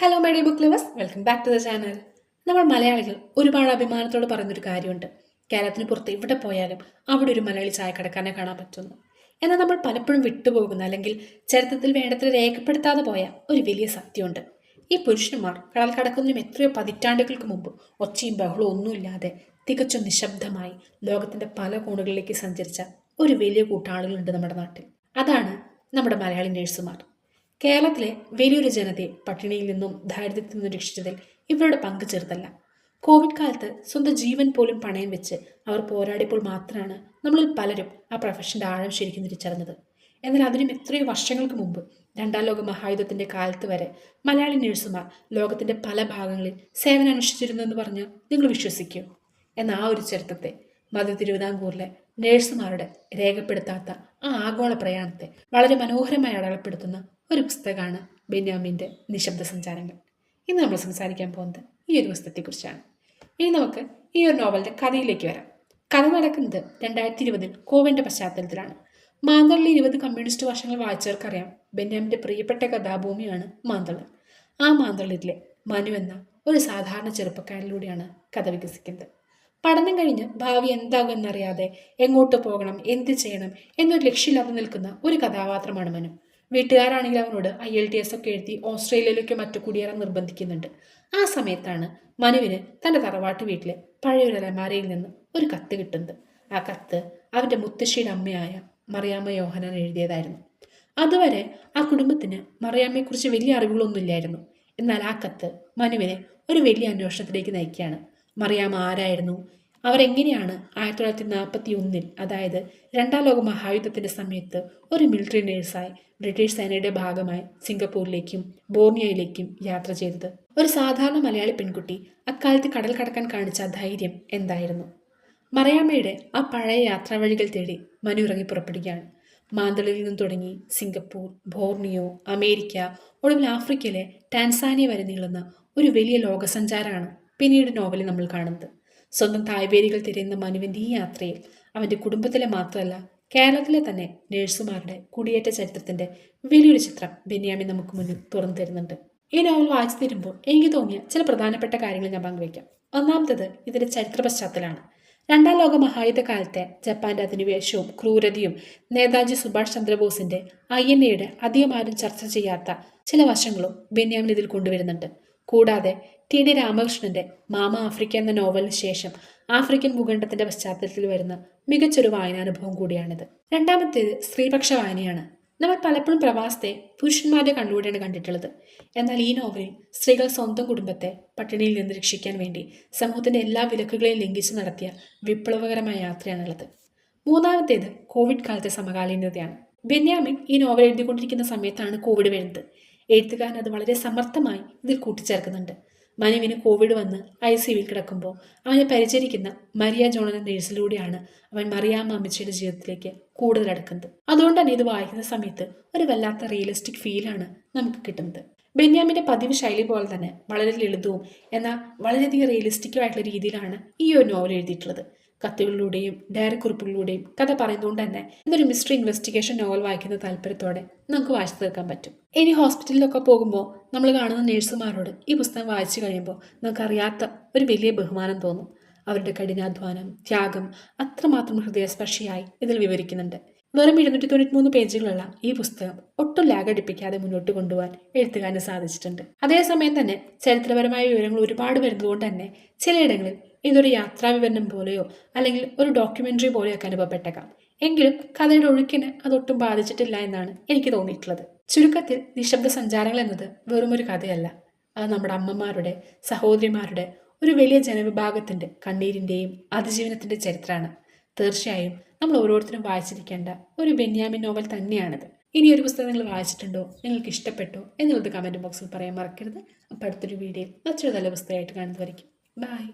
Hello my dear book lovers, welcome back to the channel. നമ്മൾ മലയാളികൾ ഒരുപാട് അഭിമാനത്തോട് പറയുന്നൊരു കാര്യമുണ്ട്. കേരളത്തിന് പുറത്ത് എവിടെ പോയാലും അവിടെ ഒരു മലയാളി ചായക്കടക്കാരനെ കാണാൻ പറ്റുന്നു. എന്നാൽ നമ്മൾ പലപ്പോഴും വിട്ടുപോകുന്ന അല്ലെങ്കിൽ ചരിത്രത്തിൽ വേണ്ടത്ര രേഖപ്പെടുത്താതെ പോയ ഒരു വലിയ സത്യമുണ്ട്. ഈ പുരുഷന്മാർ കടൽ കടക്കുന്നതിനും എത്രയോ പതിറ്റാണ്ടുകൾക്ക് മുമ്പ് ഒച്ചയും ബഹളവും ഒന്നുമില്ലാതെ തികച്ചും നിശബ്ദമായി ലോകത്തിന്റെ പല കോണുകളിലേക്ക് സഞ്ചരിച്ച ഒരു വലിയ കൂട്ടാളുകളുണ്ട് നമ്മുടെ നാട്ടിൽ. അതാണ് നമ്മുടെ മലയാളി നഴ്സുമാർ. കേരളത്തിലെ വലിയൊരു ജനതയെ പട്ടിണിയിൽ നിന്നും ദാരിദ്ര്യത്തിൽ നിന്നും രക്ഷിച്ചതിൽ ഇവരുടെ പങ്ക് ചെറുതല്ല. കോവിഡ് കാലത്ത് സ്വന്തം ജീവൻ പോലും പണയം വെച്ച് അവർ പോരാടിയപ്പോൾ മാത്രമാണ് നമ്മളിൽ പലരും ആ പ്രൊഫഷന്റെ ആഴം ശരിക്കും തിരിച്ചറിഞ്ഞത്. എന്നാൽ അതിനും എത്രയോ വർഷങ്ങൾക്ക് മുമ്പ് രണ്ടാം ലോക മഹായുദ്ധത്തിന്റെ കാലത്ത് വരെ മലയാളി നഴ്സുമാർ ലോകത്തിന്റെ പല ഭാഗങ്ങളിൽ സേവനം അനുഷ്ഠിച്ചിരുന്നു എന്ന് പറഞ്ഞാൽ നിങ്ങൾ വിശ്വസിക്കൂ? എന്ന ആ ഒരു ചരിത്രത്തെ മധ്യ തിരുവിതാംകൂറിലെ നഴ്സുമാരുടെ രേഖപ്പെടുത്താത്ത ആ ആഗോള പ്രയാണത്തെ വളരെ മനോഹരമായി അടയാളപ്പെടുത്തുന്ന ഒരു പുസ്തകമാണ് ബെന്യാമിൻ്റെ നിശബ്ദ സഞ്ചാരങ്ങൾ. ഇന്ന് നമ്മൾ സംസാരിക്കാൻ പോകുന്നത് ഈ ഒരു പുസ്തകത്തെക്കുറിച്ചാണ്. ഇനി നമുക്ക് ഈ ഒരു നോവലിന്റെ കഥയിലേക്ക് വരാം. കഥ നടക്കുന്നത് 2020 കോവിഡിന്റെ പശ്ചാത്തലത്തിലാണ്. മാന്തളിലെ 20 കമ്മ്യൂണിസ്റ്റ് വർഷങ്ങൾ വായിച്ചവർക്കറിയാം, ബെന്യാമിന്റെ പ്രിയപ്പെട്ട കഥാഭൂമിയാണ് മാന്തള്. ആ മാന്തളിലെ മനു എന്ന ഒരു സാധാരണ ചെറുപ്പക്കാരിലൂടെയാണ് കഥ വികസിക്കുന്നത്. പഠനം കഴിഞ്ഞ് ഭാവി എന്താകും എന്നറിയാതെ എങ്ങോട്ട് പോകണം, എന്ത് ചെയ്യണം എന്നൊരു ലക്ഷ്യമില്ലാതെ നിൽക്കുന്ന ഒരു കഥാപാത്രമാണ് മനു. വീട്ടുകാരാണെങ്കിൽ അവനോട് IELTS ഒക്കെ എഴുതി ഓസ്ട്രേലിയയിലേക്ക് മറ്റു കുടിയേറാൻ നിർബന്ധിക്കുന്നുണ്ട്. ആ സമയത്താണ് മനുവിന് തൻ്റെ തറവാട്ട് വീട്ടിലെ പഴയൊരു അലമാരയിൽ നിന്ന് ഒരു കത്ത് കിട്ടുന്നത്. ആ കത്ത് അവൻ്റെ മുത്തശ്ശിയുടെ അമ്മയായ മറിയാമ്മ യോഹനാൻ എഴുതിയതായിരുന്നു. അതുവരെ ആ കുടുംബത്തിന് മറിയാമ്മയെക്കുറിച്ച് വലിയ അറിവുകളൊന്നുമില്ലായിരുന്നു. എന്നാൽ ആ കത്ത് മനുവിനെ ഒരു വലിയ അന്വേഷണത്തിലേക്ക് നയിക്കുകയാണ്. മറിയാമ്മ ആരായിരുന്നു, അവരെങ്ങനെയാണ് 1941 അതായത് രണ്ടാം ലോക മഹായുദ്ധത്തിന്റെ സമയത്ത് ഒരു മിലിറ്ററി നേഴ്സായി ബ്രിട്ടീഷ് സേനയുടെ ഭാഗമായി സിംഗപ്പൂരിലേക്കും ബോർണിയയിലേക്കും യാത്ര ചെയ്തത്. ഒരു സാധാരണ മലയാളി പെൺകുട്ടി അക്കാലത്ത് കടൽ കടക്കാൻ കാണിച്ച ധൈര്യം എന്തായിരുന്നു? മറിയാമ്മയുടെ ആ പഴയ യാത്രാവഴികൾ തേടി മനു ഇറങ്ങി പുറപ്പെടുകയാണ്. മാന്തളിൽ നിന്നും തുടങ്ങി സിംഗപ്പൂർ, ബോർണിയോ, അമേരിക്ക, ഒടുവിൽ ആഫ്രിക്കയിലെ ടാൻസാനിയ വരെ നീളുന്ന ഒരു വലിയ ലോകസഞ്ചാരമാണ് പിന്നീട് നോവലിൽ നമ്മൾ കാണുന്നത്. സ്വന്തം തായ്വേരികൾ തിരയുന്ന മനുവിൻ്റെ ഈ യാത്രയിൽ അവൻ്റെ കുടുംബത്തിലെ മാത്രമല്ല കേരളത്തിലെ തന്നെ നഴ്സുമാരുടെ കുടിയേറ്റ ചരിത്രത്തിന്റെ വലിയൊരു ചിത്രം ബെന്യാമിൻ നമുക്ക് മുന്നിൽ തുറന്നു തരുന്നുണ്ട്. ഈ നോവൽ വായിച്ചു തരുമ്പോൾ എനിക്ക് തോന്നിയ ചില പ്രധാനപ്പെട്ട കാര്യങ്ങൾ ഞാൻ പങ്കുവയ്ക്കാം. ഒന്നാമത്തത് ഇതിന്റെ ചരിത്ര പശ്ചാത്തലമാണ്. രണ്ടാം ലോക മഹായുദ്ധ കാലത്തെ ജപ്പാന്റെ അധിനിവേശവും ക്രൂരതയും നേതാജി സുഭാഷ് ചന്ദ്രബോസിന്റെ INA അധികം ആരും ചർച്ച ചെയ്യാത്ത ചില വശങ്ങളും ബെന്യാമിൻ ഇതിൽ കൊണ്ടുവരുന്നുണ്ട്. കൂടാതെ TD രാമകൃഷ്ണന്റെ മാമ ആഫ്രിക്ക എന്ന നോവലിന് ശേഷം ആഫ്രിക്കൻ ഭൂഖണ്ഡത്തിന്റെ പശ്ചാത്തലത്തിൽ വരുന്ന മികച്ചൊരു വായനാനുഭവം കൂടിയാണിത്. രണ്ടാമത്തേത് സ്ത്രീപക്ഷ വായനയാണ്. നമ്മൾ പലപ്പോഴും പ്രവാസത്തെ പുരുഷന്മാരുടെ കണ്ണുകൂടെയാണ് കണ്ടിട്ടുള്ളത്. എന്നാൽ ഈ നോവലിൽ സ്ത്രീകൾ സ്വന്തം കുടുംബത്തെ പട്ടിണിയിൽ നിന്ന് രക്ഷിക്കാൻ വേണ്ടി സമൂഹത്തിന്റെ എല്ലാ വിലക്കുകളെയും ലംഘിച്ച് നടത്തിയ വിപ്ലവകരമായ യാത്രയാണുള്ളത്. മൂന്നാമത്തേത് കോവിഡ് കാലത്തെ സമകാലീനതയാണ്. ബെന്യാമിൻ ഈ നോവൽ എഴുതിക്കൊണ്ടിരിക്കുന്ന സമയത്താണ് കോവിഡ് വരുന്നത്. എഴുത്തുകാരൻ അത് വളരെ സമർത്ഥമായി ഇതിൽ കൂട്ടിച്ചേർക്കുന്നുണ്ട്. മനുവിന് കോവിഡ് വന്ന് ICUവിൽ കിടക്കുമ്പോൾ അവനെ പരിചരിക്കുന്ന മരിയ ജോൺ എന്ന നേഴ്സിലൂടെയാണ് അവൻ മറിയാമ്മ അമ്മച്ചിയുടെ ജീവിതത്തിലേക്ക് കൂടുതൽ അടുക്കുന്നത്. അതുകൊണ്ട് തന്നെ ഇത് വായിക്കുന്ന സമയത്ത് ഒരു വല്ലാത്ത റിയലിസ്റ്റിക് ഫീലാണ് നമുക്ക് കിട്ടുന്നത്. ബെന്യാമിന്റെ പതിവ് ശൈലി പോലെ തന്നെ വളരെ ലളിതവും എന്നാൽ വളരെയധികം റിയലിസ്റ്റിക്കും ആയിട്ടുള്ള രീതിയിലാണ് ഈ ഒരു നോവൽ എഴുതിയിട്ടുള്ളത്. കത്തുകളിലൂടെയും ഡയറി കുറിപ്പുകളിലൂടെയും കഥ പറയുന്നതുകൊണ്ട് തന്നെ ഇതൊരു മിസ്റ്ററി ഇൻവെസ്റ്റിഗേഷൻ നോവൽ വായിക്കുന്ന താല്പര്യത്തോടെ നമുക്ക് വായിച്ചു തീർക്കാൻ പറ്റും. ഇനി ഹോസ്പിറ്റലിലൊക്കെ പോകുമ്പോൾ നമ്മൾ കാണുന്ന നഴ്സുമാരോട് ഈ പുസ്തകം വായിച്ചു കഴിയുമ്പോൾ നമുക്കറിയാത്ത ഒരു വലിയ ബഹുമാനം തോന്നും. അവരുടെ കഠിനാധ്വാനം, ത്യാഗം അത്രമാത്രം ഹൃദയസ്പർശിയായി ഇതിൽ വിവരിക്കുന്നുണ്ട്. വെറും 293 പേജുകളുള്ള ഈ പുസ്തകം ഒട്ടും ലാഗടിപ്പിക്കാതെ മുന്നോട്ട് കൊണ്ടുപോകാൻ എഴുത്തുകാരന് സാധിച്ചിട്ടുണ്ട്. അതേസമയം തന്നെ ചരിത്രപരമായ വിവരങ്ങൾ ഒരുപാട് വരുന്നതുകൊണ്ട് തന്നെ ചിലയിടങ്ങളിൽ ഇതൊരു യാത്രാ വിവരണം പോലെയോ അല്ലെങ്കിൽ ഒരു ഡോക്യുമെന്ററി പോലെയോ ഒക്കെ അനുഭവപ്പെട്ടേക്കാം. എങ്കിലും കഥയുടെ ഒഴുക്കിനെ അതൊട്ടും ബാധിച്ചിട്ടില്ല എന്നാണ് എനിക്ക് തോന്നിയിട്ടുള്ളത്. ചുരുക്കത്തിൽ നിശബ്ദ സഞ്ചാരങ്ങൾ എന്നത് വെറും ഒരു കഥയല്ല, അത് നമ്മുടെ അമ്മമാരുടെ, സഹോദരിമാരുടെ ഒരു വലിയ ജനവിഭാഗത്തിന്റെ കണ്ണീരിന്റെയും അതിജീവനത്തിന്റെ ചരിത്രമാണ്. തീർച്ചയായും നമ്മൾ ഓരോരുത്തരും വായിച്ചിരിക്കേണ്ട ഒരു ബെന്യാമിൻ നോവൽ തന്നെയാണിത്. ഇനി ഒരു പുസ്തകം നിങ്ങൾ വായിച്ചിട്ടുണ്ടോ, നിങ്ങൾക്ക് ഇഷ്ടപ്പെട്ടോ എന്നുള്ളത് കമന്റ് ബോക്സിൽ പറയാൻ മറക്കരുത്. അപ്പോൾ അടുത്തൊരു വീഡിയോയിൽ മറ്റൊരു നല്ല പുസ്തകമായിട്ട് കാണുന്നതായിരിക്കും. ബൈ.